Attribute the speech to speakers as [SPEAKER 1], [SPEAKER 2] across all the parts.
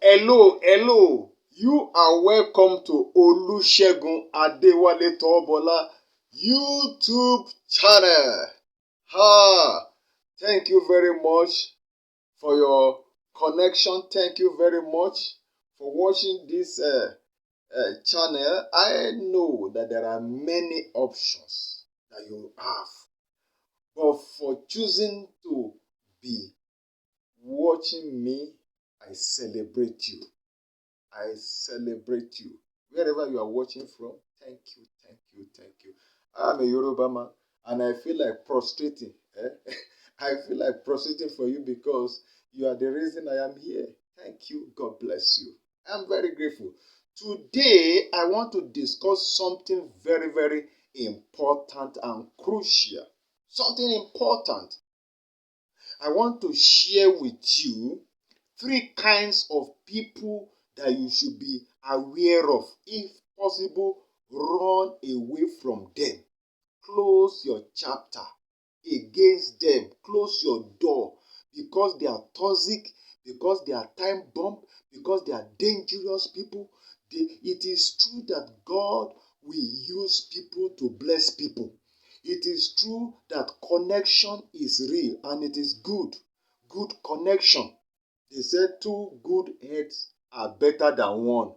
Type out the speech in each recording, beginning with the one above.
[SPEAKER 1] Hello. You are welcome to Olusegun Adewale Tobola YouTube channel. Thank you very much for your connection. Thank you very much for watching this channel. I know that there are many options that you have, but for choosing to be watching me, I celebrate you. I celebrate you. Wherever you are watching from, thank you. I'm a Yoruba man, and I feel like prostrating. I feel like prostrating for you because you are the reason I am here. Thank you. God bless you. I'm very grateful. Today, I want to discuss something very, very important and crucial. Something important. I want to share with you 3 kinds of people that you should be aware of. If possible, run away from them. Close your chapter against them. Close your door because they are toxic, because they are time bomb, because they are dangerous people. It is true that God will use people to bless people. It is true that connection is real and it is good. Good connection. They said 2 good heads are better than one.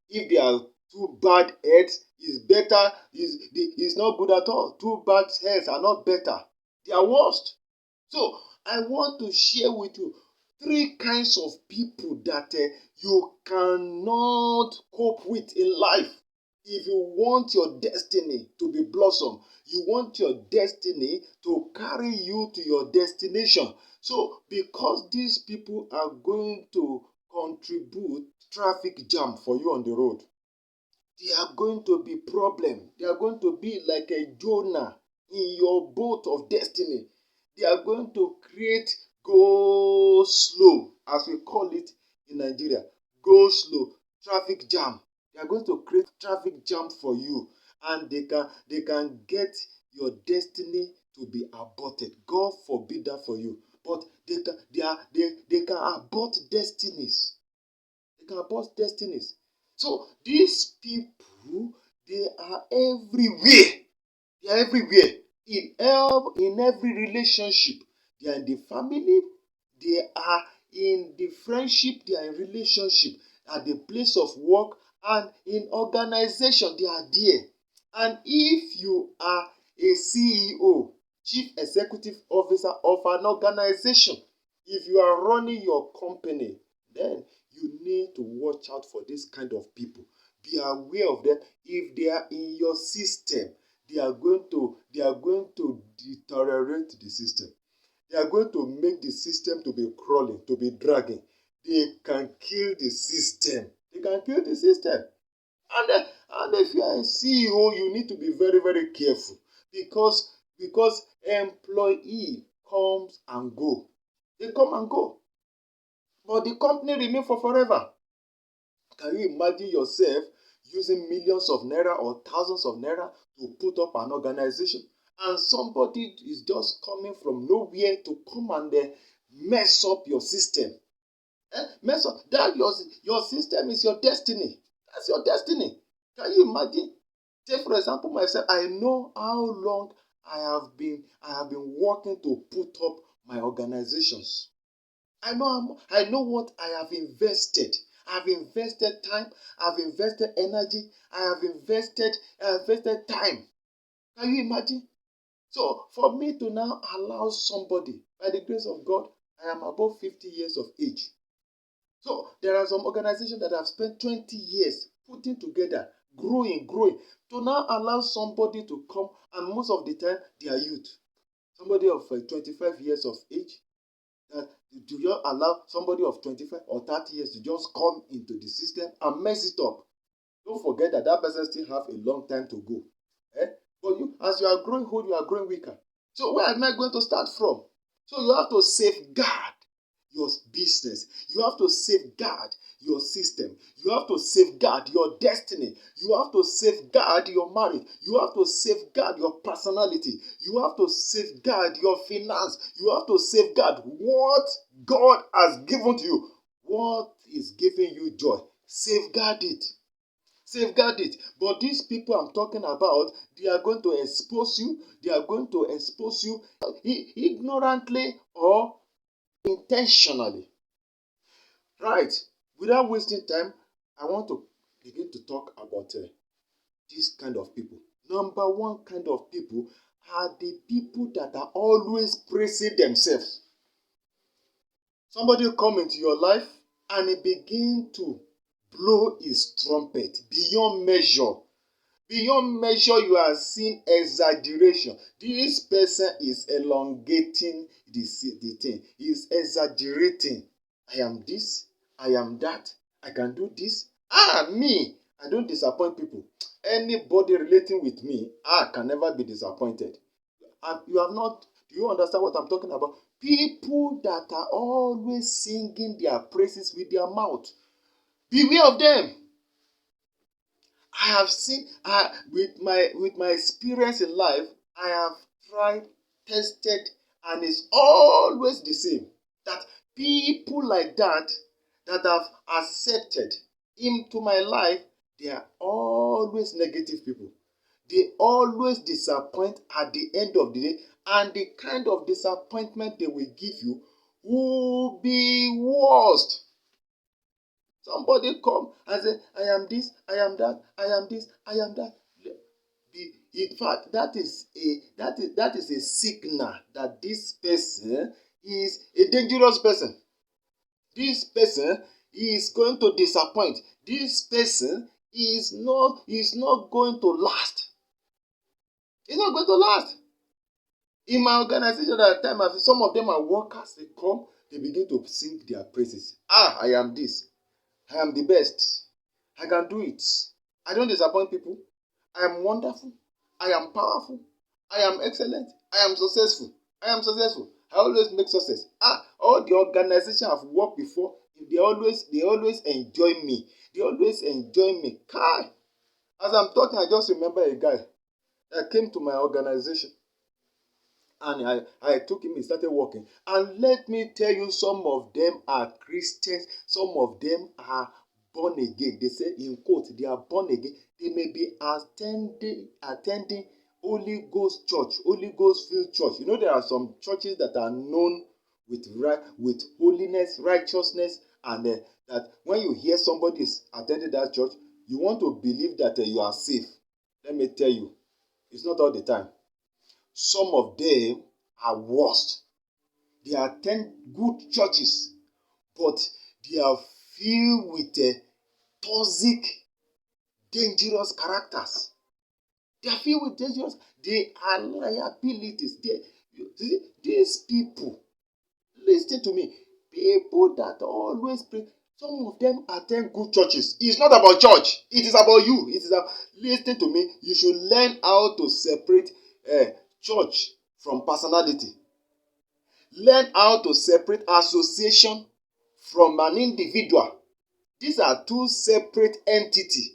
[SPEAKER 1] If there are 2 bad heads, is not good at all. 2 bad heads are not better. They are worst. So I want to share with you 3 kinds of people that you cannot cope with in life. If you want your destiny to be blossom, you want your destiny to carry you to your destination. So because these people are going to contribute traffic jam for you on the road, they are going to be problem. They are going to be like a Jonah in your boat of destiny. They are going to create go slow, as we call it in Nigeria. Go slow, traffic jam. They are going to create traffic jam for you, and they can get your destiny to be aborted. God forbid that for you. But they can abort destinies. They can abort destinies. So these people, they are everywhere. They are everywhere. In every relationship. They are in the family. They are in the friendship. They are in relationship. At the place of work and in organization. They are there. And if you are a CEO, Chief Executive Officer of an organization, if you are running your company, then you need to watch out for this kind of people. Be aware of them. If they are in your system, they are going to deteriorate the system. They are going to make the system to be crawling, to be dragging. They can kill the system. They can kill the system. And if you are a CEO, you need to be very, very careful because employee comes and go. They come and go. But the company remains for forever. Can you imagine yourself using millions of naira or thousands of naira to put up an organization, and somebody is just coming from nowhere to come and mess up your system? Mess up that your system is your destiny. That's your destiny. Can you imagine? Take for example myself. I know how long I have been working to put up my organizations. I know what I have invested. I've invested time, I've invested energy, I have invested time. Can you imagine? So for me to now allow somebody, by the grace of God, I am above 50 years of age. So there are some organizations that have spent 20 years putting together, growing, to now allow somebody to come, and most of the time they are youth. Somebody of 25 years of age, do you allow somebody of 25 or 30 years to just come into the system and mess it up? Don't forget that person still have a long time to go. But as you are growing old, you are growing weaker. So where am I going to start from? So you have to safeguard your business. You have to safeguard your system. You have to safeguard your destiny. You have to safeguard your marriage. You have to safeguard your personality. You have to safeguard your finance. You have to safeguard what God has given to you. What is giving you joy, safeguard it. Safeguard it. But these people I'm talking about, they are going to expose you. They are going to expose you ignorantly or intentionally. Right. Without wasting time, I want to begin to talk about this kind of people. Number one kind of people are the people that are always praising themselves. Somebody will come into your life and he begin to blow his trumpet beyond measure. Beyond measure, you are seeing exaggeration. This person is elongating the thing. He is exaggerating. I am this, I am that, I can do this. Me, I don't disappoint people. Anybody relating with me, I can never be disappointed. You have not, do you understand what I'm talking about? People that are always singing their praises with their mouth. Beware of them. I have seen with my experience in life, I have tried, tested, and it's always the same. That people like that have accepted into my life, they are always negative people. They always disappoint at the end of the day, and the kind of disappointment they will give you will be worst. Somebody come and say, I am this, I am that, I am this, I am that. In fact, that is a signal that this person is a dangerous person. This person is going to disappoint. This person is not going to last. It's not going to last. In my organization at the time, some of them are workers. They come, they begin to sing their praises. I am this. I am the best. I can do it. I don't disappoint people. I am wonderful. I am powerful. I am excellent. I am successful. I am successful. I always make success. All the organization I've worked before, they always enjoy me. They always enjoy me. Kai. As I'm talking, I just remember a guy that came to my organization. And I took him, he started working. And let me tell you, some of them are Christians, some of them are born again. They say, in quote, they are born again. They may be attending Holy Ghost church, Holy Ghost filled church. You know, there are some churches that are known with holiness, righteousness, and that when you hear somebody is attending that church, you want to believe that you are safe. Let me tell you, it's not all the time. Some of them are worst. They attend good churches, but they are filled with toxic, dangerous characters. They are filled with dangerous. They are liabilities. These people, listen to me. People that always pray. Some of them attend good churches. It's not about church. It is about you. Listen to me. You should learn how to separate church from personality. Learn how to separate association from an individual. These are two separate entities.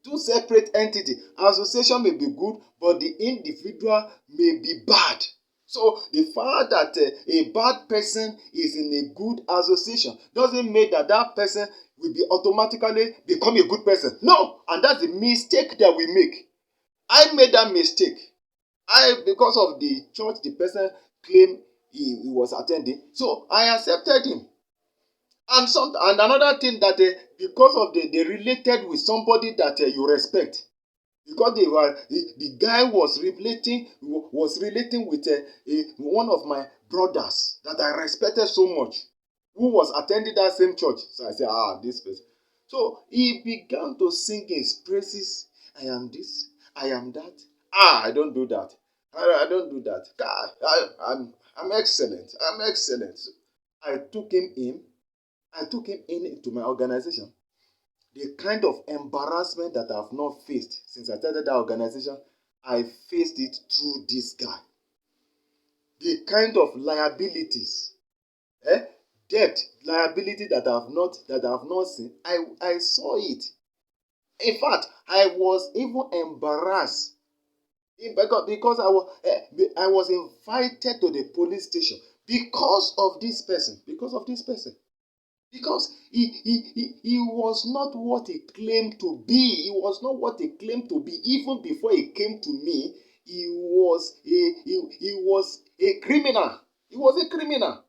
[SPEAKER 1] Two separate entities. Association may be good, but the individual may be bad. So the fact that a bad person is in a good association doesn't mean that person will be automatically become a good person. No, and that's the mistake that we make. I made that mistake. Because of the church the person claimed he was attending, so I accepted him. And another thing that because of they related with somebody that you respect, because the guy was relating with one of my brothers that I respected so much, who was attending that same church. So I said, this person. So he began to sing his praises. I am this, I am that. I don't do that. I don't do that. I'm excellent. I'm excellent. So I took him into my organization. The kind of embarrassment that I've not faced since I started that organization, I faced it through this guy. The kind of liabilities, debt, liability that I've not seen, I saw it. In fact, I was even embarrassed because I was invited to the police station because of this person. Because of this person. Because he was not what he claimed to be. He was not what he claimed to be. Even before he came to me, he was a criminal. He was a criminal.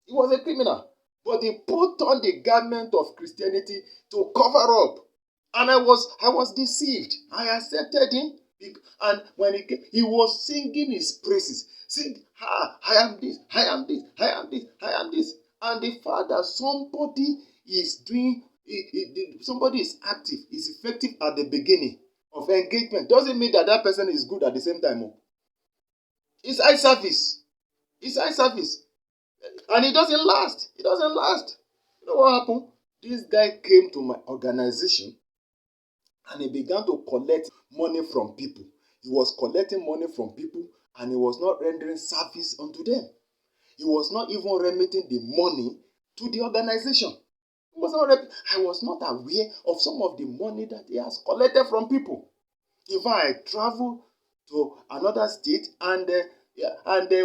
[SPEAKER 1] He was a criminal. But he put on the garment of Christianity to cover up. And I was deceived. I accepted him. And when he was singing his praises, sing, I am this, I am this, I am this, I am this. And the fact that somebody is doing, somebody is active, is effective at the beginning of engagement, doesn't mean that that person is good at the same time. It's eye service. It's eye service. And it doesn't last. It doesn't last. You know what happened? This guy came to my organization and he began to collect money from people. He was collecting money from people and he was not rendering service unto them. He was not even remitting the money to the organization. I was not aware of some of the money that he has collected from people. In fact, I traveled to another state and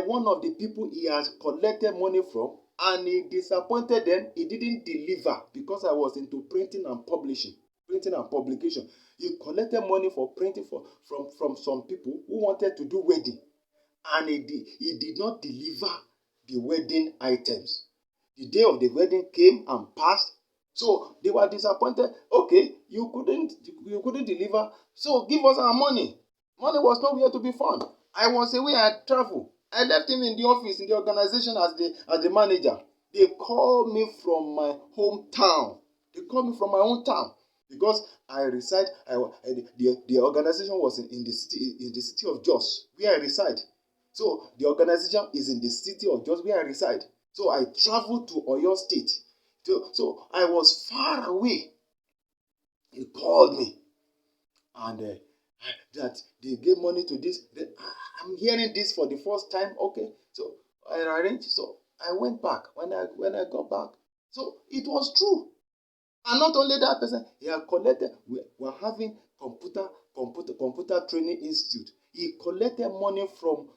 [SPEAKER 1] one of the people he has collected money from, and he disappointed them. He didn't deliver because I was into printing and publication. He collected money for printing from some people who wanted to do wedding, and he did not deliver the wedding items. The day of the wedding came and passed, so they were disappointed. Okay, you couldn't deliver, so give us our money. Money was nowhere to be found. I was away. I traveled. I left him in the office in the organization as the manager. They called me from my hometown. They called me from my hometown because I reside. The organization was in the city of Jos, where I reside. So the organization is in the city of Jos, where I reside. So I traveled to Oyo State. So I was far away. He called me and that they gave money to this. I'm hearing this for the first time. Okay, so I arranged. So I went back. When I got back, so it was true. And not only that person, he had collected. We're having computer training institute. He collected money from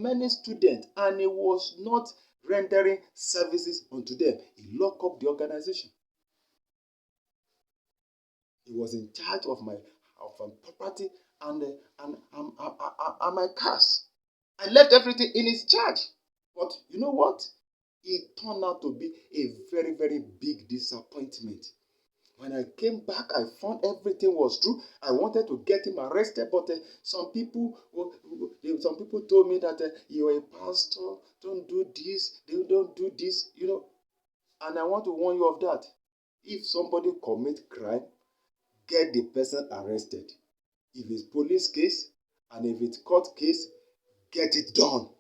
[SPEAKER 1] many students, and he was not rendering services unto them. He locked up the organization. He was in charge of my property and my cars. I left everything in his charge. But you know what? It turned out to be a very, very big disappointment. When I came back, I found everything was true. I wanted to get him arrested, but some people told me that you're a pastor, don't do this, they don't do this, And I want to warn you of that. If somebody commits crime, get the person arrested. If it's police case and if it's court case, get it done.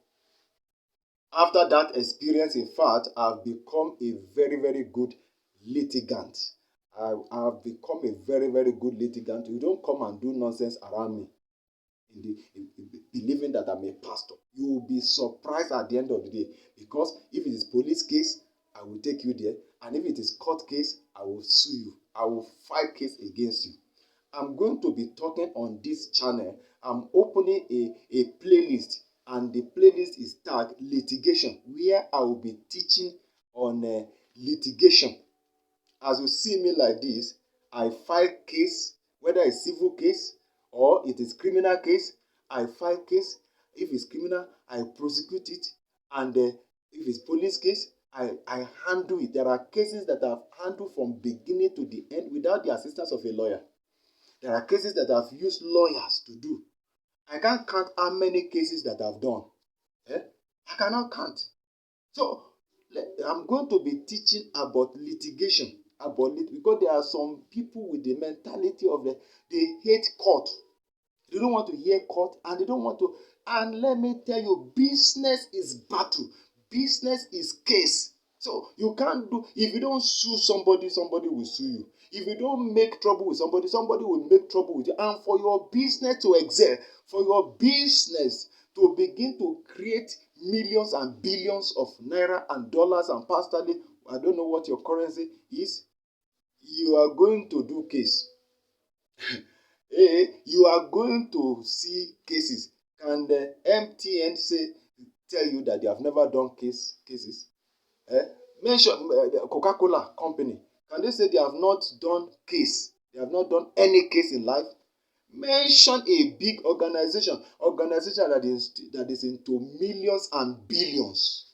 [SPEAKER 1] After that experience, in fact, I've become a very, very good litigant. I've become a very, very good litigant. You don't come and do nonsense around me believing that I'm a pastor. You will be surprised at the end of the day, because if it is police case, I will take you there, and if it is court case, I will sue you. I will file case against you. I'm going to be talking on this channel. I'm opening a playlist, and the playlist is tagged litigation, where I will be teaching on litigation. As you see me like this, I file case, whether it's civil case or it is criminal case. I file case. If it's criminal, I prosecute it, and if it's police case, I handle it. There are cases that I've handled from beginning to the end without the assistance of a lawyer. There are cases that I've used lawyers to do. I can't count how many cases that I've done. I cannot count. So I'm going to be teaching about litigation, because there are some people with the mentality of they hate court. They don't want to hear court, and they don't want to. And let me tell you, business is battle. Business is case. So you can't do, if you don't sue somebody, somebody will sue you. If you don't make trouble with somebody, somebody will make trouble with you. And for your business to excel, for your business to begin to create millions and billions of naira and dollars and pound sterling, I don't know what your currency is, you are going to do case. You are going to see cases. Can the MTN tell you that they have never done cases? Mention the Coca-Cola company. Can they say they have not done case? They have not done any case in life? Mention a big organization that is into millions and billions.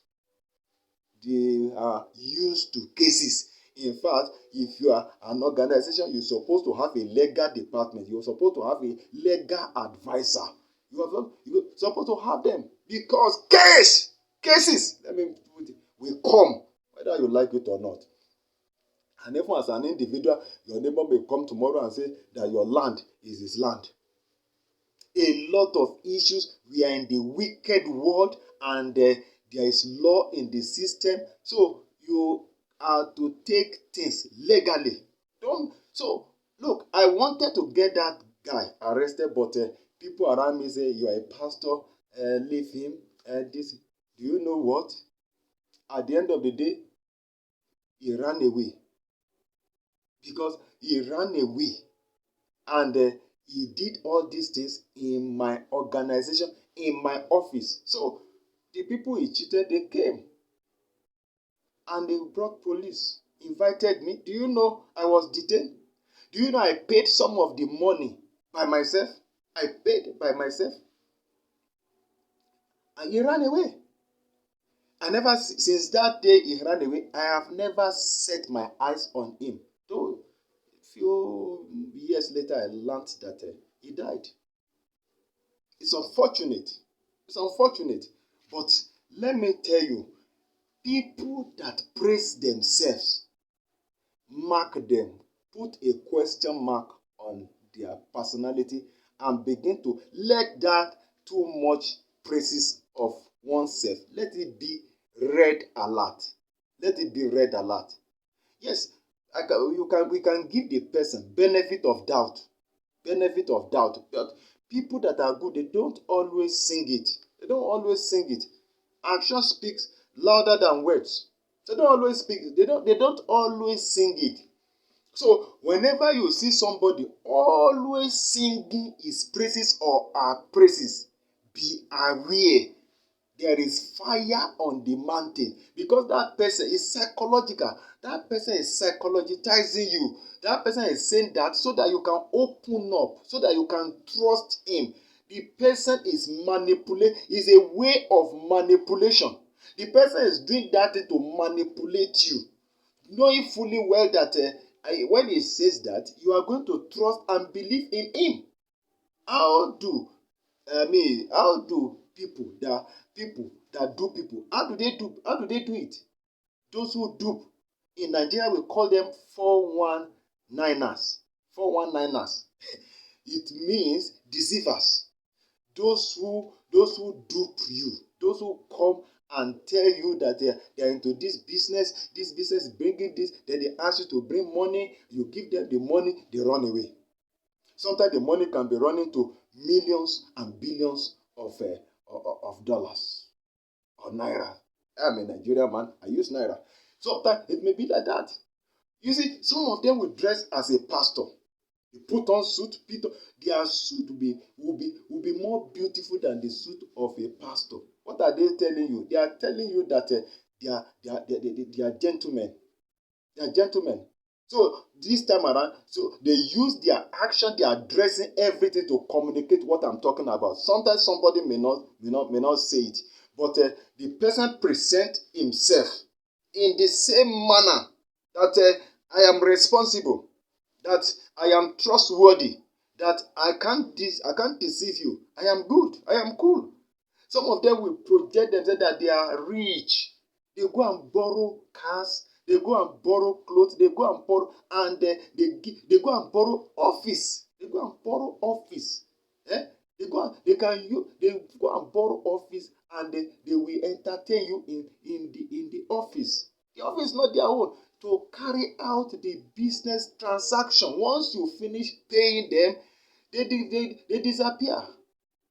[SPEAKER 1] They are used to cases. In fact, if you are an organization, you're supposed to have a legal department. You're supposed to have a legal advisor. You're supposed to have them because cases, will come whether you like it or not. And even as an individual, your neighbor may come tomorrow and say that your land is his land. A lot of issues. We are in the wicked world, and there is law in the system. So you are to take things legally. Don't. So look, I wanted to get that guy arrested, but people around me say you are a pastor. Leave him. This. Do you know what? At the end of the day, he ran away because he ran away, and he did all these things in my organization, in my office. So the people he cheated, they came and they brought police, invited me. Do you know I was detained? Do you know I paid some of the money by myself? I paid by myself. And he ran away. Since that day he ran away, I have never set my eyes on him. Though a few years later, I learned that he died. It's unfortunate. It's unfortunate. But let me tell you, people that praise themselves, mark them, put a question mark on their personality, and begin to let that too much praises of oneself, let it be red alert. Let it be red alert. Yes, we can give the person benefit of doubt. Benefit of doubt. But people that are good, they don't always sing it. They don't always sing it. Action speaks louder than words. They don't always speak. They don't always sing it. So whenever you see somebody always singing his praises or her praises, be aware there is fire on the mountain, because that person is psychological. That person is psychologizing you. That person is saying that so that you can open up, so that you can trust him. The person is is a way of manipulation. The person is doing that thing to manipulate you, knowing fully well that when he says that, you are going to trust and believe in him. How do how do people that do people, how do they do it? Those who dupe, in Nigeria we call them 419ers. 419ers. It means deceivers. Those who dupe you, those who come and tell you that they are into this business is bringing this, then they ask you to bring money, you give them the money, they run away. Sometimes the money can be running to millions and billions of dollars or naira. I'm a Nigerian man, I use naira. Sometimes it may be like that. You see, some of them will dress as a pastor. They put on suit. Their suit will be more beautiful than the suit of a pastor. What are they telling you? They are telling you that they are gentlemen. They are gentlemen. So this time around, so they use their action, their dressing, everything to communicate what I'm talking about. Sometimes somebody may not say it, but the person present himself in the same manner that I am responsible, that I am trustworthy, that I can't deceive you. I am good. I am cool. Some of them will project themselves that they are rich. They go and borrow cars. They go and borrow clothes. They go and borrow, and they go and borrow office. They go and borrow office. They go and borrow office, and they will entertain you in the office. The office is not their own. To carry out the business transaction. Once you finish paying them, they disappear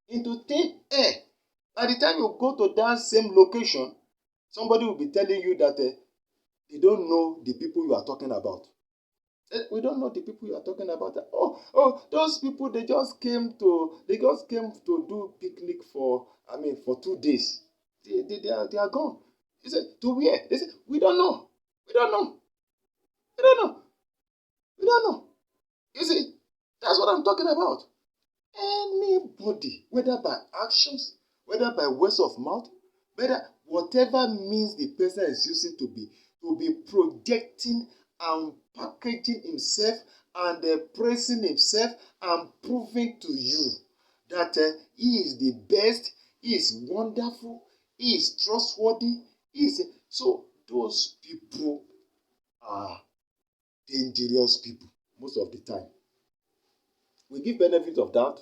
[SPEAKER 1] into thin air. By the time you go to that same location, somebody will be telling you that they don't know the people you are talking about. We don't know the people you are talking about. Those people, they just came to do picnic for 2 days. They are gone. He said, to where? They said, we don't know. We don't know. We don't know. We don't know. You see, that's what I'm talking about. Anybody, whether by actions, whether by words of mouth, whether whatever means the person is using to be projecting and packaging himself and praising himself and proving to you that he is the best, he is wonderful, he is trustworthy, so those people are dangerous people most of the time. We give benefit of doubt.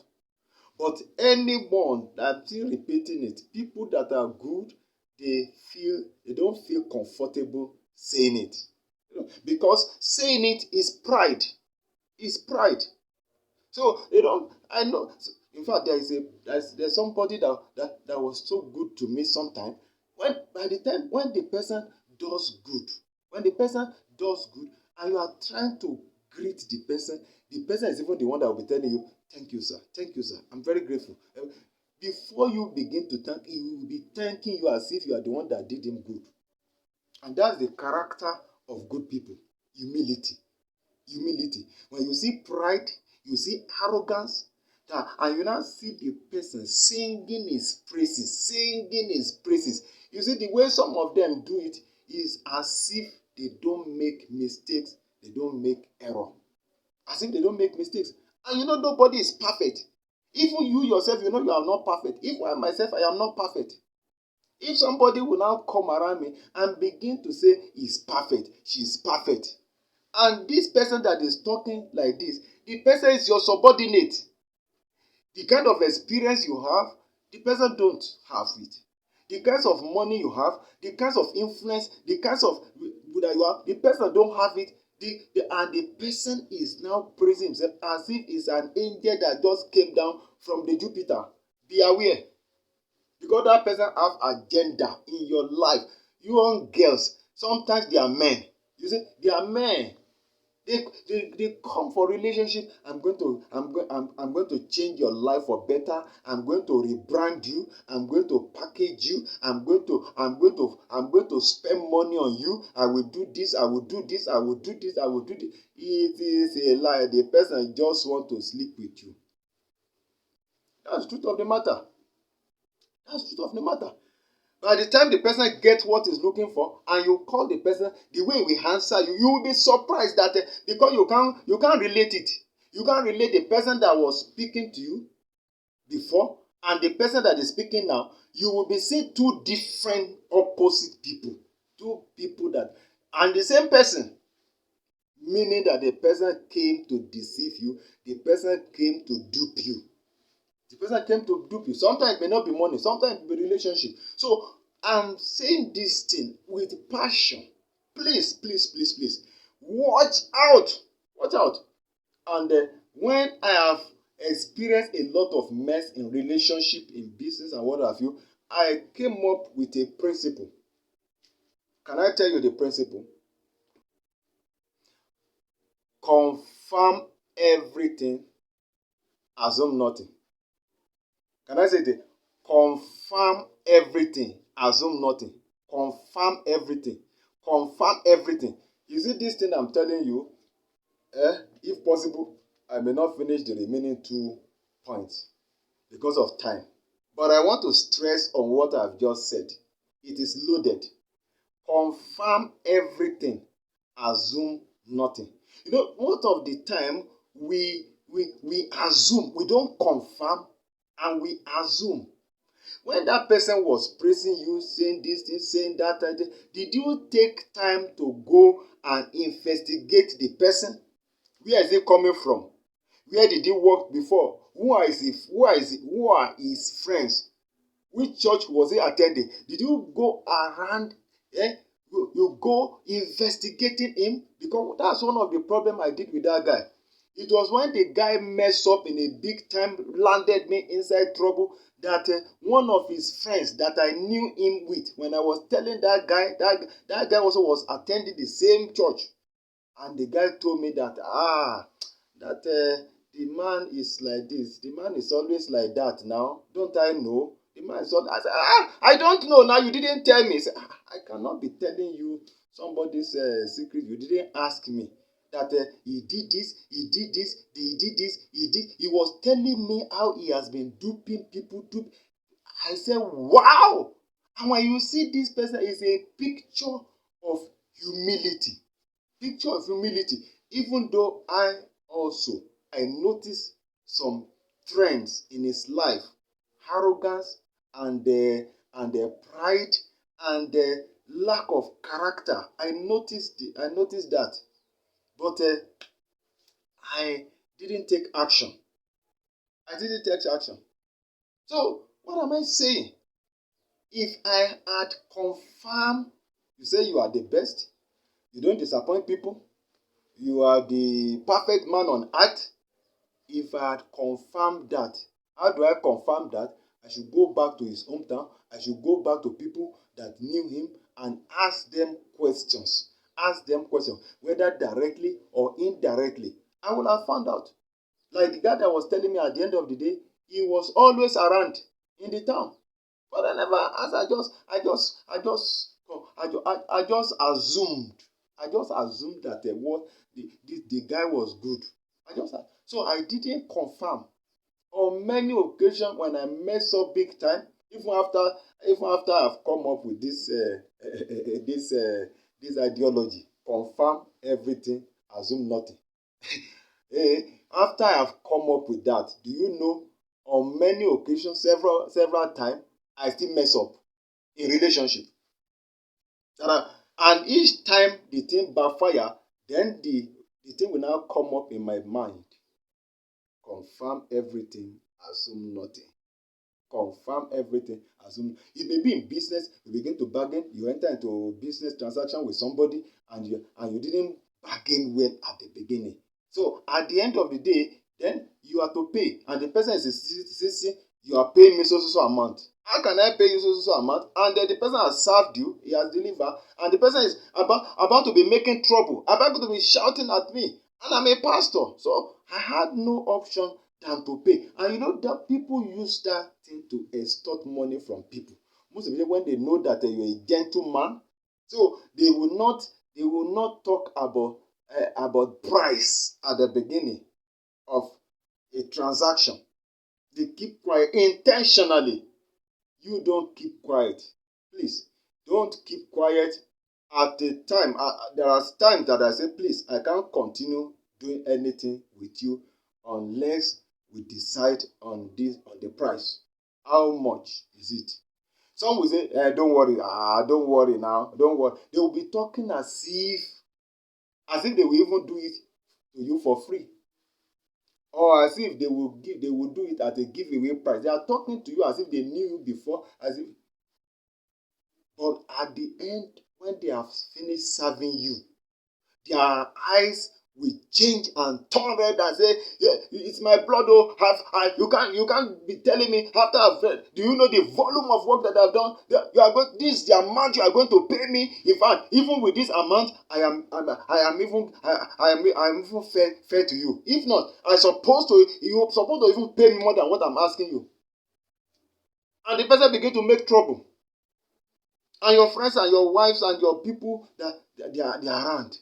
[SPEAKER 1] But anyone that still repeating it, people that are good, they don't feel comfortable saying it. Because saying it is pride. It's pride. So they don't, I know. In fact, there's somebody that was so good to me sometimes. By the time when the person does good, and you are trying to greet the person is even the one that will be telling you, thank you, sir. Thank you, sir. I'm very grateful. Before you begin to thank, he will be thanking you as if you are the one that did him good. And that's the character of good people. Humility. Humility. When you see pride, you see arrogance, and you now see the person singing his praises. You see, the way some of them do it is as if they don't make mistakes, they don't make error. As if they don't make mistakes. And you know, nobody is perfect. Even you yourself, you know you are not perfect. If I myself, I am not perfect. If somebody will now come around me and begin to say, he's perfect, she's perfect, and this person that is talking like this, the person is your subordinate. The kind of experience you have, the person don't have it. The kinds of money you have, the kinds of influence, the kinds of that you have, the person don't have it. And the person is now praising himself as if it's an angel that just came down from the Jupiter. Be aware. Because that person have agenda in your life. You young girls, sometimes they are men. You see, they are men. They come for relationship. I'm going to change your life for better. I'm going to rebrand you. I'm going to package you. I'm going to spend money on you. I will do this. I will do this. I will do this. I will do this. It is a lie. The person just want to sleep with you. That's the truth of the matter. That's the truth of the matter. By the time the person gets what he's looking for, and you call the person, the way we answer you, you will be surprised that because you can't relate it. You can't relate the person that was speaking to you before and the person that is speaking now. You will be seeing two different opposite people. Two people that, and the same person, meaning that the person came to deceive you, the person came to dupe you. The person came to dupe you. Sometimes it may not be money, sometimes it may be relationship. So I'm saying this thing with passion. Please, please, please, please. Watch out. Watch out. And when I have experienced a lot of mess in relationship, in business, and what have you, I came up with a principle. Can I tell you the principle? Confirm everything, assume nothing. Can I say it? Confirm everything, assume nothing. Confirm everything. Confirm everything. You see this thing I'm telling you, if possible, I may not finish the remaining 2 points because of time. But I want to stress on what I've just said. It is loaded. Confirm everything, assume nothing. You know, most of the time we assume, we don't confirm, and we assume. When that person was praising you, saying this, saying that, did you take time to go and investigate the person? Where is he coming from? Where did he work before? Who are his friends? Which church was he attending? Did you go around? You go investigating him? Because that's one of the problems I did with that guy. It was when the guy messed up in a big time, landed me inside trouble, that one of his friends that I knew him with, when I was telling that guy, that guy also was attending the same church. And the guy told me that, the man is like this. The man is always like that now. Don't I know? The man said, I said, I don't know now. You didn't tell me. He said, I cannot be telling you somebody's secret. You didn't ask me. That he did this, he did this, he did this, he did. He was telling me how he has been duping people. I said, wow. And when you see this person, it's a picture of humility. Picture of humility. Even though I noticed some trends in his life, arrogance and pride and lack of character. I noticed that, but I didn't take action. So what am I saying? If I had confirmed, you say you are the best, you don't disappoint people, you are the perfect man on earth. If I had confirmed that, how do I confirm that? I should go back to his hometown. I should go back to people that knew him and ask them questions. Whether directly or indirectly. I would have found out. Like the guy that was telling me at the end of the day, he was always around in the town. But I never, as I just assumed. That the guy was good. So I didn't confirm. On many occasions when I mess up big time, even after I've come up with this this ideology, confirm everything, assume nothing. After I've come up with that, do you know, on many occasions, several times, I still mess up in relationship. And each time the thing backfire, then the thing will now come up in my mind. Confirm everything, assume nothing. Confirm everything, assume. It may be in business, you begin to bargain, you enter into a business transaction with somebody, and you didn't bargain well at the beginning. So at the end of the day, then you have to pay, and the person is insisting you are paying me so amount. How can I pay you so amount? And then the person has served you, he has delivered, and the person is about to be making trouble, about to be shouting at me, and I'm a pastor, so I had no option than to pay. And you know that people use that thing to extort money from people. Most of them, when they know that you're a gentleman, so they will not talk about price at the beginning of a transaction. They keep quiet intentionally. You don't keep quiet. Please, don't keep quiet at the time. There are times that I say, please, I can't continue doing anything with you unless we decide on the price. How much is it? Some will say, don't worry. Don't worry now. Don't worry. They will be talking as if they will even do it to you for free. Or as if they will do it at a giveaway price. They are talking to you as if they knew you before, but at the end, when they have finished serving you, their eyes will change and turn red and say, yeah, it's my blood. Oh, you can't be telling me after I've read. Do you know the volume of work that I've done? This is the amount you are going to pay me. In fact, even with this amount, I am even fair to you. If not, you're supposed to even pay me more than what I'm asking you. And the person begin to make trouble. And your friends and your wives and your people that they are around.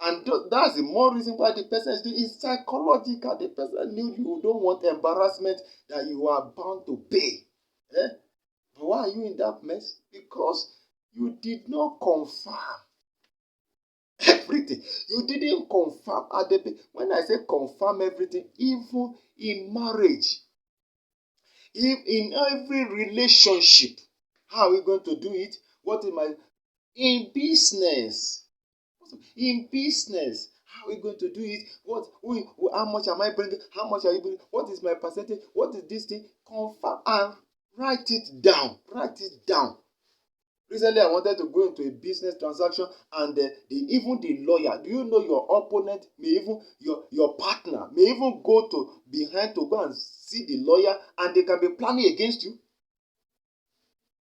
[SPEAKER 1] And that's the more reason why the person is doing it. It's psychological. The person knew you don't want embarrassment that you are bound to pay. But why are you in that mess? Because you did not confirm everything. You didn't confirm at the beginning. When I say confirm everything, even in marriage, if in every relationship, how are we going to do it? In business? How are we going to do it? How much am I bringing? How much are you bringing? What is my percentage? What is this thing? Confirm and write it down. Recently, I wanted to go into a business transaction, and even the lawyer. Do you know your opponent may even your partner may even go to behind to go and see the lawyer, and they can be planning against you?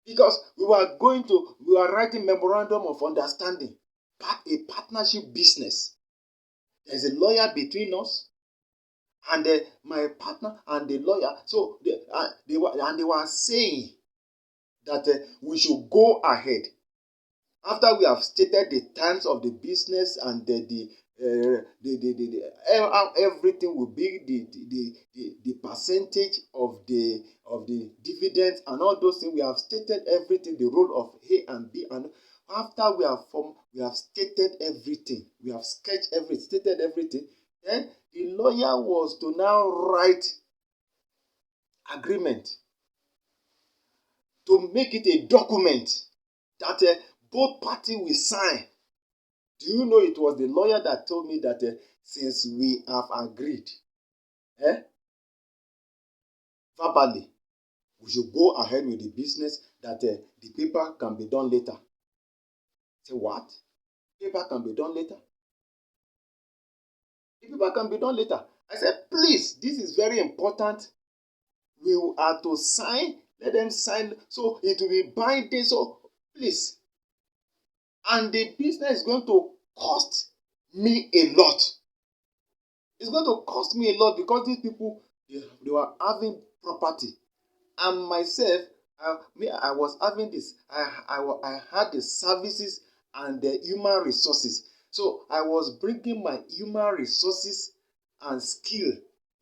[SPEAKER 1] Because we were writing memorandum of understanding, a partnership business. There's a lawyer between us, And my partner and the lawyer, so they were saying that we should go ahead after we have stated the terms of the business and everything will be the percentage of the dividends and all those things. We have stated everything, the role of A and B, and after we have stated everything, we have sketched everything, stated everything. Then the lawyer was to now write agreement to make it a document that both parties will sign. Do you know it was the lawyer that told me that since we have agreed verbally, we should go ahead with the business, that the paper can be done later. Say what? Paper can be done later? The paper can be done later. I said, please, this is very important. We are to sign. Let them sign. So it will be binding. So please. And the business is going to cost me a lot. It's going to cost me a lot because these people, they were having property. And myself, I was having this. I had the services and the human resources. So I was bringing my human resources and skill,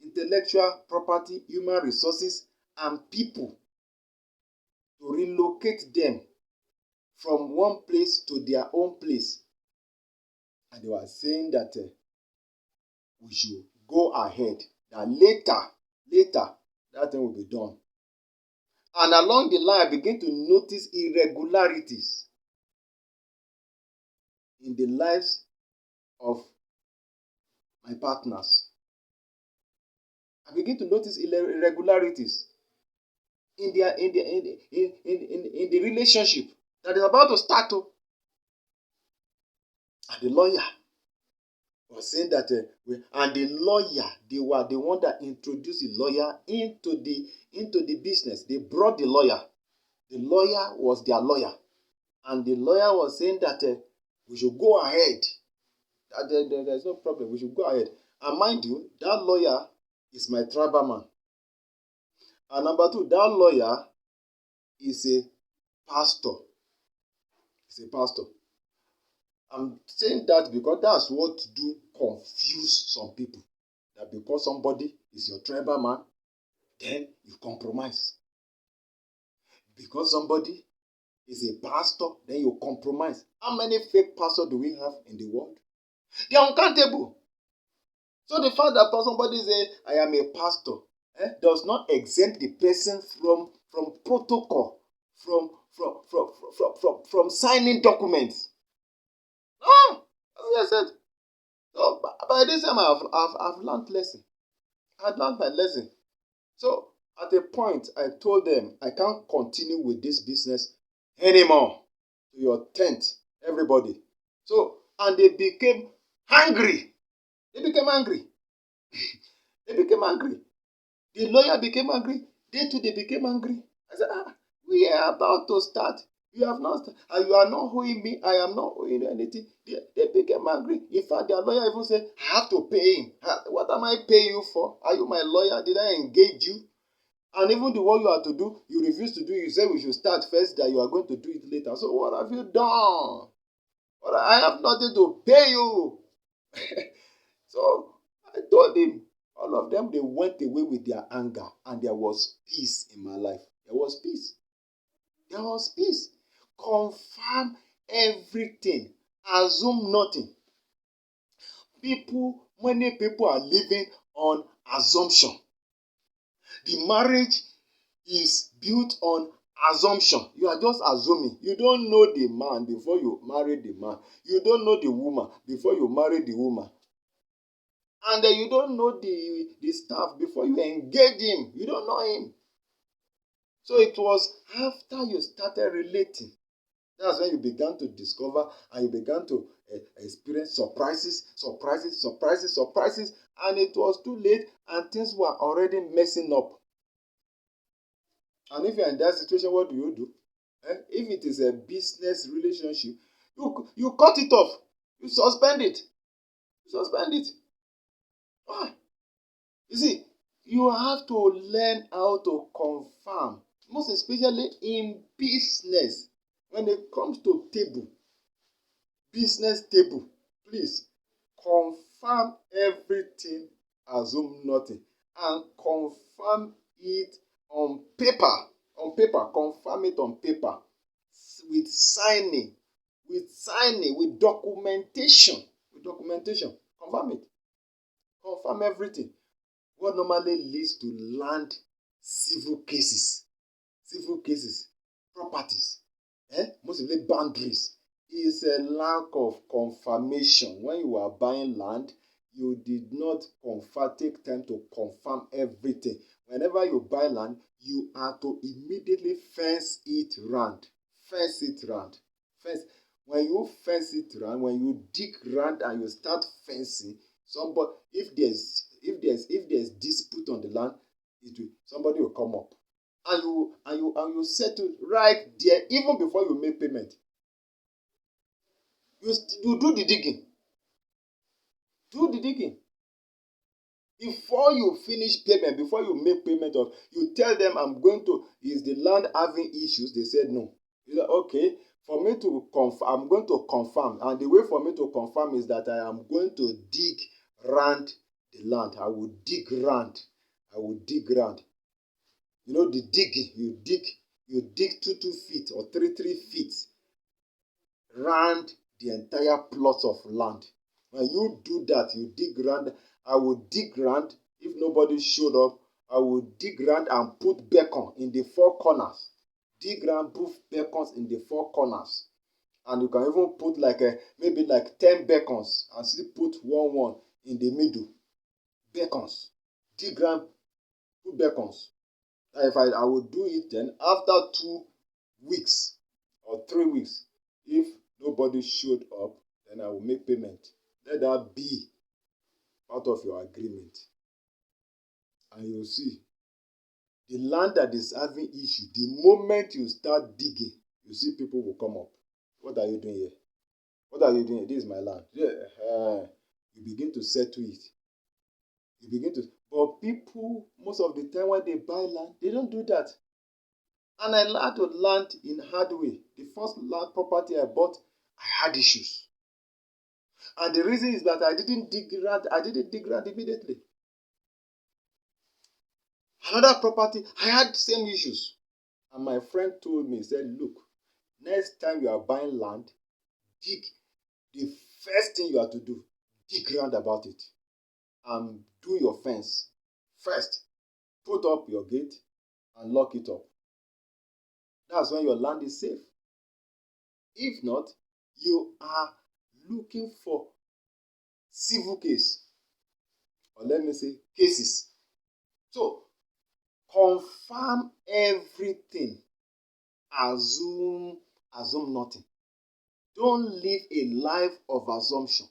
[SPEAKER 1] intellectual property, human resources, and people to relocate them from one place to their own place. And they were saying that we should go ahead, that later, that thing will be done. And along the line, I begin to notice irregularities in the lives of my partners. I begin to notice irregularities in the relationship that is about to start. And the lawyer was saying that, and the lawyer, they were the one that introduced the lawyer into the business. They brought the lawyer. The lawyer was their lawyer. And the lawyer was saying that we should go ahead. There's no problem. We should go ahead. And mind you, that lawyer is my tribal man. And number two, that lawyer is a pastor. He's a pastor. I'm saying that because that's what do confuse some people. That because somebody is your tribal man, then you compromise. Because somebody is a pastor, then you compromise. How many fake pastors do we have in the world? They are uncountable. So the fact that somebody say, I am a pastor, does not exempt the person from protocol, from signing documents. No, that's what I said. So by this time, I've learned lesson. I've learned my lesson. So at a point, I told them I can't continue with this business anymore. To your tent, everybody. So, and they became angry. They became angry. They became angry. The lawyer became angry. They too, they became angry. I said, we are about to start. You have not started. And you are not owing me. I am not owing anything. They became angry. In fact, their lawyer even said, I have to pay him. What am I paying you for? Are you my lawyer? Did I engage you? And even the work you are to do, you refuse to do. You say we should start first, that you are going to do it later. So what have you done? Well, I have nothing to pay you. So I told him, all of them, they went away with their anger, and there was peace in my life. There was peace. There was peace. Confirm everything. Assume nothing. Many people are living on assumption. The marriage is built on assumption. You are just assuming. You don't know the man before you marry the man. You don't know the woman before you marry the woman. And you don't know the staff before you engage him. You don't know him. So it was after you started relating. That's when you began to discover and you began to experience surprises. And it was too late and things were already messing up. And if you're in that situation, what do you do? If it is a business relationship, you cut it off. You suspend it. Why? You see, you have to learn how to confirm, most especially in business. When it comes to table, business table, please confirm everything, assume nothing, and confirm it on paper. On paper, confirm it on paper with signing, with documentation, confirm it, confirm everything. What normally leads to land civil cases, properties, mostly boundaries, is a lack of confirmation. When you are buying land, you did not take time to confirm everything. Whenever you buy land, you are to immediately fence it round. Fence it round. Fence. When you fence it round, when you dig round and you start fencing, somebody, if there's dispute on the land, somebody will come up, and you settle right there even before you make payment. You do the digging. Do the digging. Before you finish payment, before you make payment, of you tell them, is the land having issues? They said no. You say, okay, for me to confirm, I'm going to confirm. And the way for me to confirm is that I am going to dig round the land. I will dig round. You know the digging, you dig 2 feet or 3 feet round the entire plot of land. When you do that, you dig round. I will dig round. If nobody showed up, I will dig round and put beacon in the 4 corners. Dig round, put beacons in the 4 corners. And you can even put maybe 10 beacons and still put one in the middle. Beacons. Dig round, put beacons. If I will do it, then after 2 weeks or 3 weeks, if nobody showed up, then I will make payment. Let that be part of your agreement. And you'll see the land that is having issue, the moment you start digging, you see people will come up. What are you doing here? What are you doing here? This is my land. Yeah. You begin to settle it. But people, most of the time when they buy land, they don't do that. And I learned to land in hard way. The first land property I bought, I had issues. And the reason is that I didn't dig ground immediately. Another property, I had the same issues. And my friend told me, he said, look, next time you are buying land, dig. The first thing you have to do, dig ground about it. And do your fence. First, put up your gate and lock it up. That's when your land is safe. If not, you are looking for civil case, or let me say cases. So, confirm everything. Assume nothing. Don't live a life of assumption.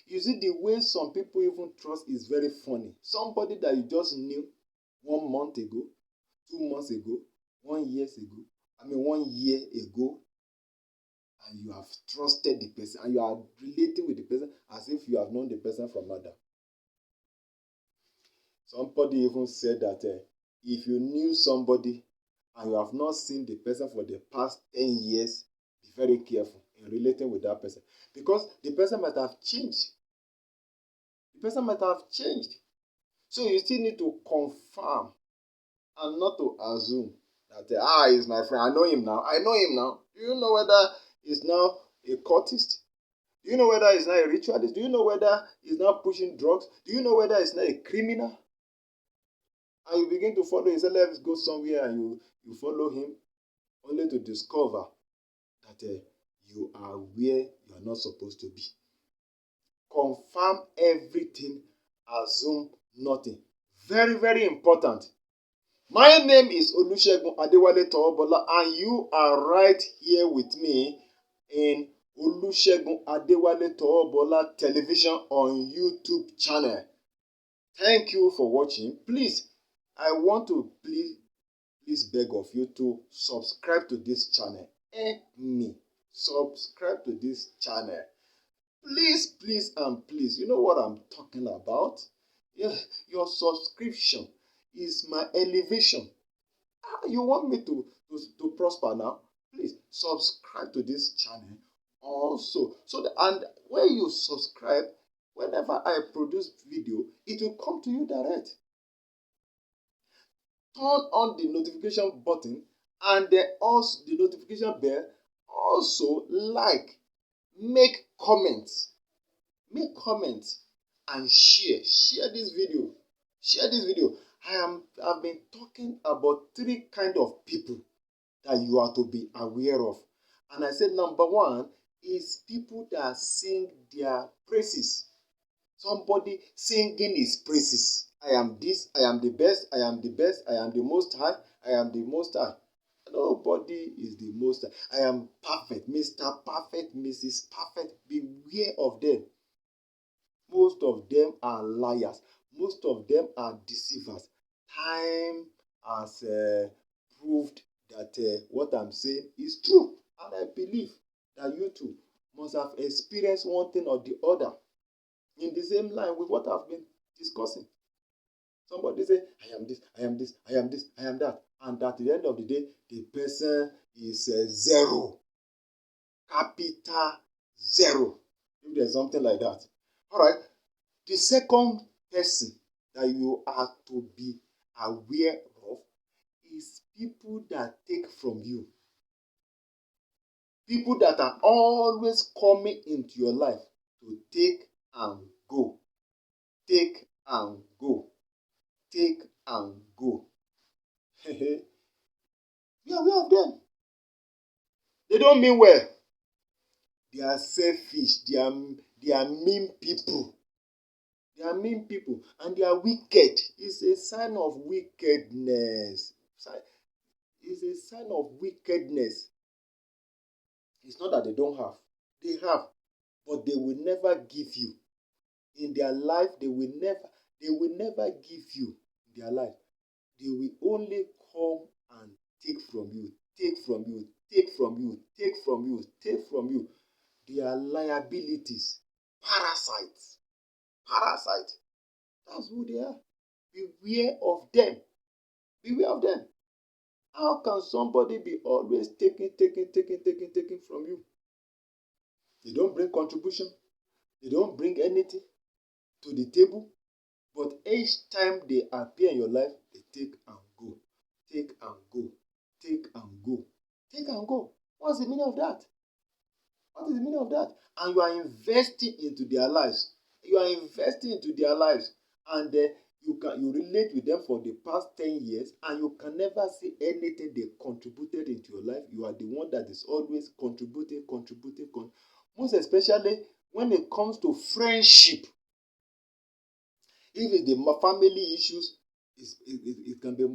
[SPEAKER 1] You see, the way some people even trust is very funny. Somebody that you just knew 1 month ago, 2 months ago, 1 year ago, and you have trusted the person, and you are relating with the person as if you have known the person from Adam. Somebody even said that if you knew somebody and you have not seen the person for the past 10 years, be very careful in relating with that person, because the person might have changed. So you still need to confirm and not to assume that he's my friend. I know him now. Do you know whether he's now a cultist? Do you know whether he's now a ritualist? Do you know whether he's now pushing drugs? Do you know whether he's now a criminal? And you begin to follow him. Say, let's go somewhere, and you follow him, only to discover that you are where you are not supposed to be. Confirm everything, assume nothing. Very, very important. My name is Olusegun Adewale Towobola, and you are right here with me in Olusegun Adewale Towobola Television on YouTube channel. Thank you for watching. Please, I want to please beg of you to subscribe to this channel. Help me subscribe to this channel. Please, and please, you know what I'm talking about? Yeah, your subscription is my elevation. You want me to prosper now? Please subscribe to this channel also. So that, and when you subscribe, whenever I produce video, it will come to you direct. Turn on the notification button and also the notification bell. Also like, make comments, and share this video. I've been talking about three kind of people that you are to be aware of. And I said number one is people that sing their praises. Somebody singing his praises. I am this, I am the best, I am the best, I am the most high, I am the most high. Nobody is the most high. I am perfect, Mr. Perfect, Mrs. Perfect. Beware of them. Most of them are liars. Most of them are deceivers. Time has proved that what I'm saying is true. And I believe that you too must have experienced one thing or the other in the same line with what I've been discussing. Somebody say, I am this, I am this, I am this, I am that. And at the end of the day, the person is zero. Capital zero. If there's something like that. All right. The second person that you are to be aware of is people that take from you. People that are always coming into your life to take and go. Take and go. Take and go. Be aware of them. They don't mean well. They are selfish. They are mean people. They are mean people and they are wicked. It's a sign of wickedness. It's a sign of wickedness. It's not that they don't have. They have, but they will never give you. In their life, they will never give you in their life. They will only come and take from you, take from you, take from you, take from you, take from you. They are liabilities, parasites. Parasites. That's who they are. Beware of them. Beware of them. How can somebody be always taking from you? They don't bring contribution. They don't bring anything to the table. But each time they appear in your life, they take and go. Take and go. Take and go. Take and go. What's the meaning of that? What is the meaning of that? And you are investing into their lives. You are investing into their lives. And you relate with them for the past 10 years and you can never see anything they contributed into your life. You are the one that is always contributing. Most especially when it comes to friendship. If it's the family issues, it can be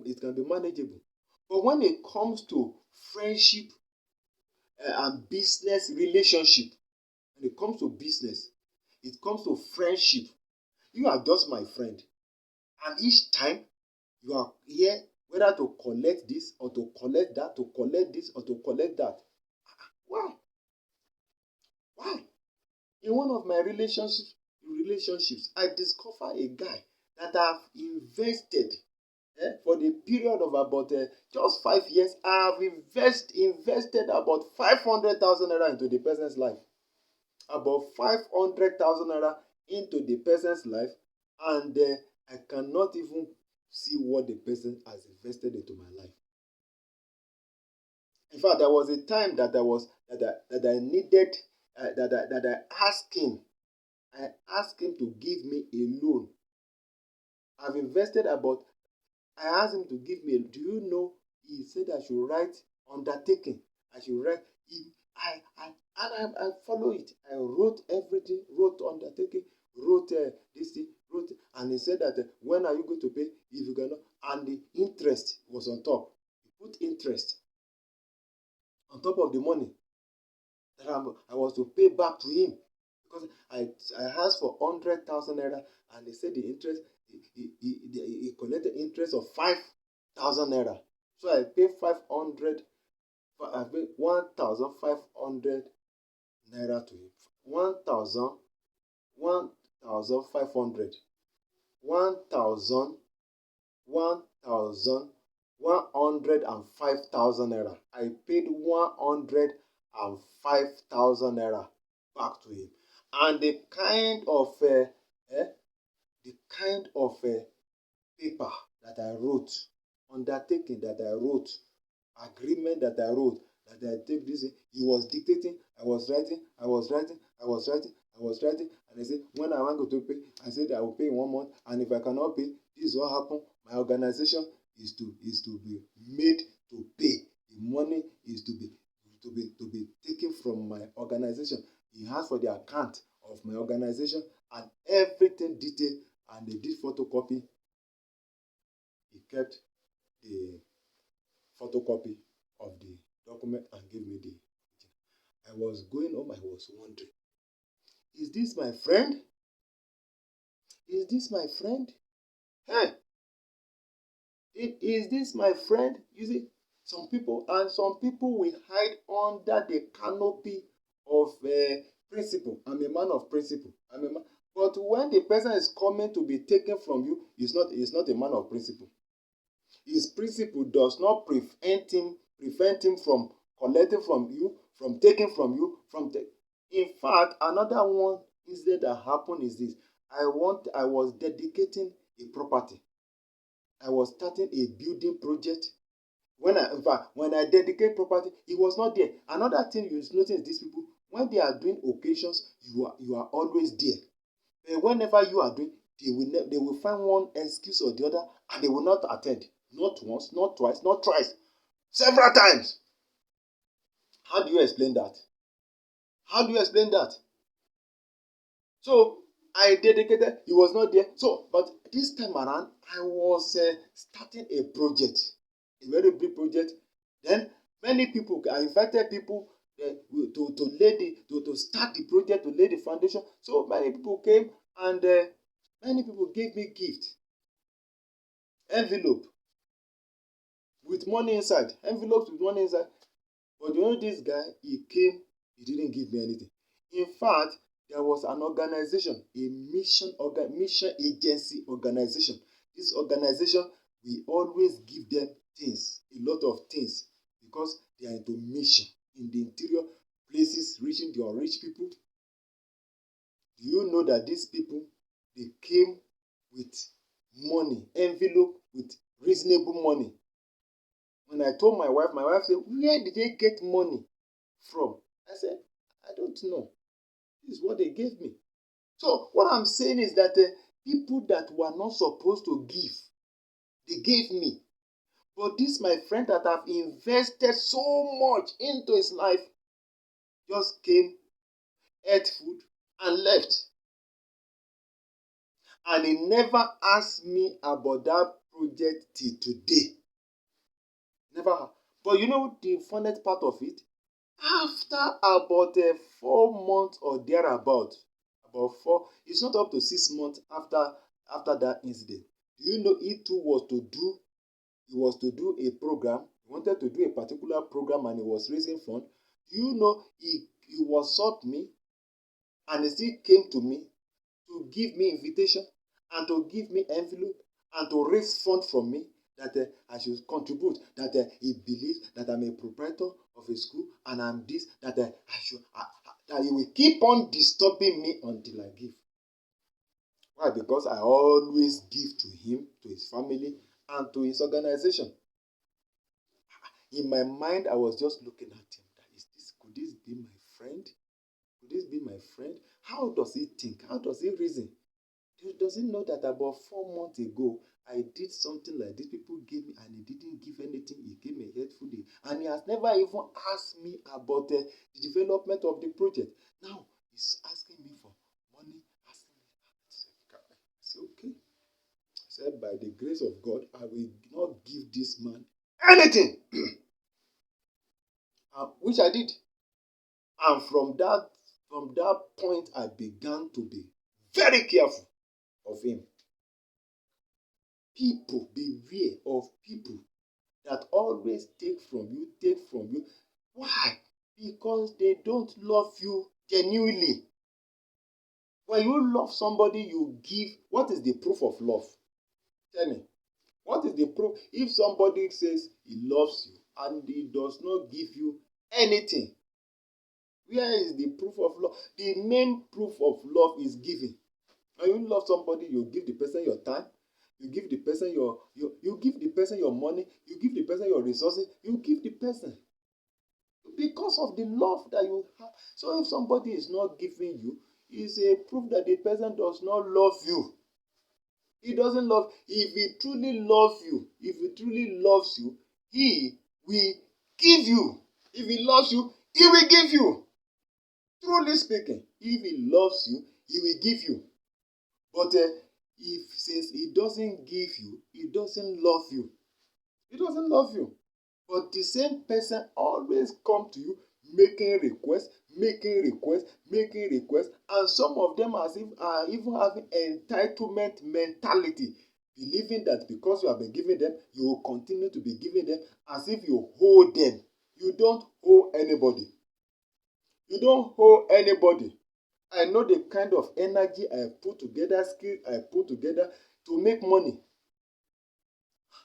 [SPEAKER 1] manageable. But when it comes to friendship and business relationship, when it comes to business, it comes to friendship, you are just my friend. And each time you are here, whether to collect this or to collect that, to collect this or to collect that. Why? Why? In one of my relationships, I discover a guy that I've invested for the period of about just 5 years. I've invested about 500,000 naira into the person's life. About 500,000 naira into the person's life, and I cannot even see what the person has invested into my life. In fact, there was a time that I needed that I asked him. I asked him to give me a loan. I've invested about. I asked him to give me. Do you know? He said I should write undertaking. I should write. I follow it. I wrote everything. Wrote undertaking. Wrote this thing. Wrote, and he said that when are you going to pay? If you cannot, and the interest was on top. He put interest on top of the money that I was to pay back to him, because I asked for 100,000 naira and they said the interest he collected interest of 5,000 naira. So I paid 1,500 naira to him. 1,000, 1,500, 1,000, 1,000, 105,000 naira. I paid 105,000 naira back to him. And the kind of paper that I wrote, undertaking that I wrote, agreement that I wrote, that I take this, he was dictating, I was writing, and I said, when I want to pay, I said I will pay in 1 month, and if I cannot pay, this is what happened. My organization is to be made to pay. The money is to be taken from my organization. He asked for the account of my organization and everything detailed, and they did photocopy. He kept the photocopy of the document and gave me the. I was going home, I was wondering, is this my friend? Is this my friend? Hey, is this my friend? You see, some people will hide under the canopy of principle. I'm a man of principle. But when the person is coming to be taken from you, he's not a man of principle. His principle does not prevent him from collecting from you, from taking from you, In fact, another one incident that happened is this. I was dedicating a property. I was starting a building project. When I dedicate property, he was not there. Another thing you notice, these people, when they are doing occasions, you are always there. And whenever you are doing, they will find one excuse or the other, and they will not attend. Not once, not twice, not thrice, several times. How do you explain that? How do you explain that? So I dedicated, he was not there. So, but this time around, I was starting a project, a very big project. Then many people, I invited people to start the project, to lay the foundation. So many people came, and many people gave me gift, envelope with money inside, envelopes with money inside. But you know, this guy, he came, he didn't give me anything. In fact, there was an organization, a mission agency organization. This organization, we always give them things, a lot of things, because they are into mission in the interior places, reaching the unreached people. Do you know that these people, they came with money, envelope with reasonable money? When I told my wife said, where did they get money from? I said, I don't know. This is what they gave me. So what I'm saying is that people that were not supposed to give, they gave me. But this, my friend that I've invested so much into his life, just came, ate food, and left. And he never asked me about that project till today. Never. But you know the funniest part of it? After about 4 months or thereabout, about 4, it's not up to 6 months after that incident. Do you know he too was to do a program? He wanted to do a particular program, and he was raising funds. Do you know he was sought me, and he still came to me to give me invitation and to give me envelope and to raise funds from me that I should contribute, that he believes that I'm a proprietor of a school and I'm this, that that he will keep on disturbing me until I give. Why? Because I always give to him, to his family, and to his organization. In my mind, I was just looking at him. Could this be my friend? Could this be my friend? How does he think? How does he reason? Does he know that about 4 months ago, I did something like this? People gave me, and he didn't give anything. He gave me a hateful day. And he has never even asked me about the development of the project. Now, he's asking me for money. I said, okay. I said, by the grace of God, I will not give this man anything. Which I did. And from that point, I began to be very careful of him. People, beware of people that always take from you. Why? Because they don't love you genuinely. When you love somebody, you give. What is the proof of love? Tell me. What is the proof? If somebody says he loves you and he does not give you anything, where is the proof of love? The main proof of love is giving. When you love somebody, you give the person your time, you give the person you give the person your money, you give the person your resources, you give the person because of the love that you have. So if somebody is not giving you, it's a proof that the person does not love you. He doesn't love. If he truly loves you, if he truly loves you, he will give you. If he loves you, he will give you. Truly speaking, if he loves you, he will give you. But if he says he doesn't give you, he doesn't love you. He doesn't love you. But the same person always come to you making requests, making requests, and some of them are even having entitlement mentality, believing that because you have been giving them, you will continue to be giving them as if you owe them. You don't owe anybody. You don't owe anybody. I know the kind of energy I put together, skill I put together to make money.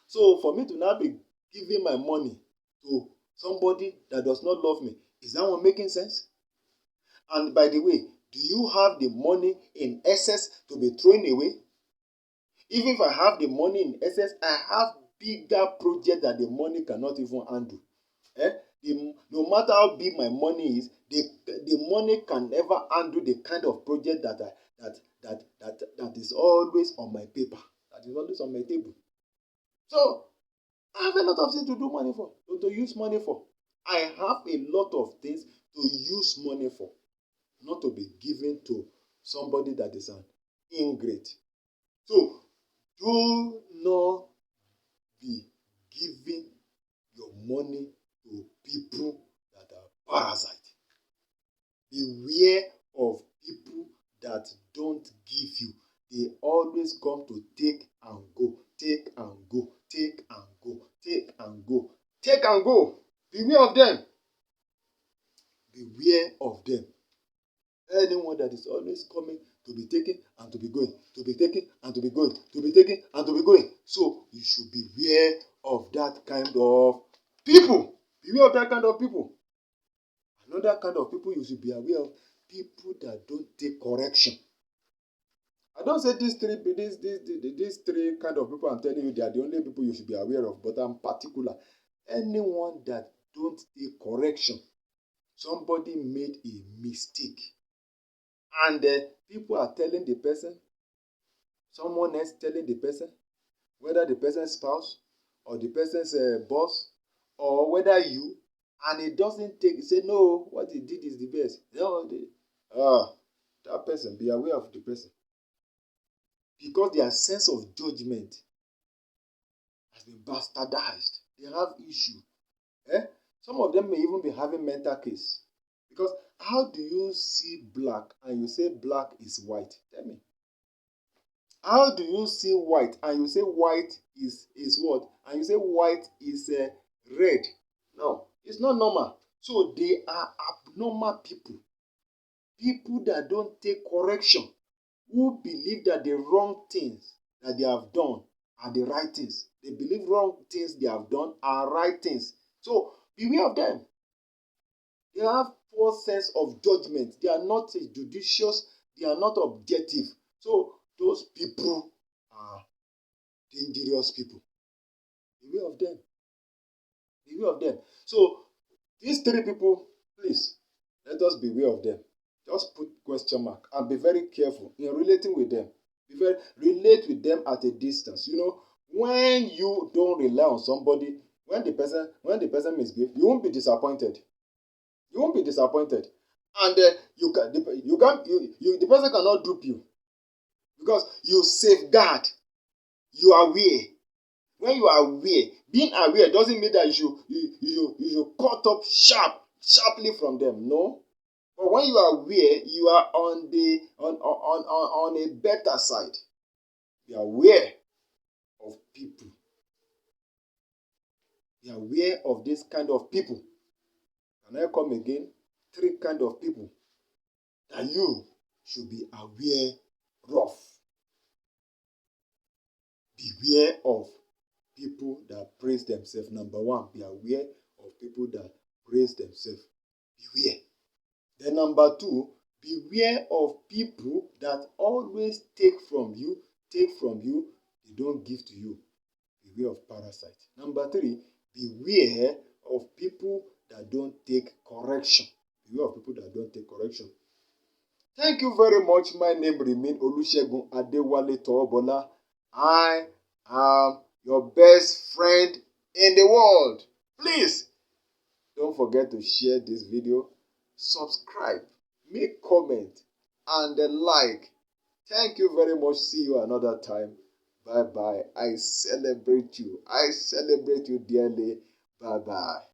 [SPEAKER 1] So for me to now be giving my money to somebody that does not love me, is that one making sense? And by the way, do you have the money in excess to be thrown away? Even if I have the money in excess, I have bigger projects that the money cannot even handle. No matter how big my money is, the money can never handle the kind of project that is always on my paper, that is always on my table. So I have a lot of things to do money for, to use money for. I have a lot of things to use money for, not to be given to somebody that is an ingrate. So do not be giving your money to people that are parasites. Beware of people that don't give you. They always come to take and go, take and go, take and go, take and go, take and go. Beware of them. Beware of them. Anyone that is always coming to be taken and to be going, to be taken and to be going, to be taken and to be going. So you should beware of that kind of people. Beware of that kind of people. Another kind of people you should be aware of, people that don't take correction. I don't say these three kind of people I'm telling you, they are the only people you should be aware of, but I'm particular. Anyone that don't take correction, somebody made a mistake, and people are telling the person, someone else telling the person, whether the person's spouse or the person's boss, or whether you, and it doesn't take, say no, what he did is the best. No, that person, be aware of the person. Because their sense of judgment has been bastardized. They have issue. Some of them may even be having mental case. Because how do you see black and you say black is white? Tell me. How do you see white and you say white is what? And you say white is red? No, it's not normal. So they are abnormal people. People that don't take correction, who believe that the wrong things that they have done are the right things. They believe wrong things they have done are right things. So beware of them. They have poor sense of judgment. They are not judicious. They are not objective. So those people are dangerous people. Beware of them. Beware of them. So these three people, please, let us beware of them. Just put question mark and be very careful in relating with them. Relate with them at a distance. When you don't rely on somebody, when the person misbehaves, you won't be disappointed. You won't be disappointed, and the person cannot dupe you because you safeguard. You are aware. When you are aware, being aware doesn't mean that you should cut up sharply from them. No. But when you are aware, you are on a better side. Be aware of people. Be aware of this kind of people. Can I come again? Three kind of people. and you should be aware of. Beware of people that praise themselves. Number one, be aware of people that praise themselves. Beware. Then number two, beware of people that always take from you, they don't give to you. Beware of parasites. Number three, beware of people that don't take correction. Beware of people that don't take correction. Thank you very much. My name remains Olusegun Adewale Toobola. I am your best friend in the world. Please don't forget to share this video, subscribe, make comment, and like. Thank you very much. See you another time. Bye bye. I celebrate you. I celebrate you dearly. Bye bye.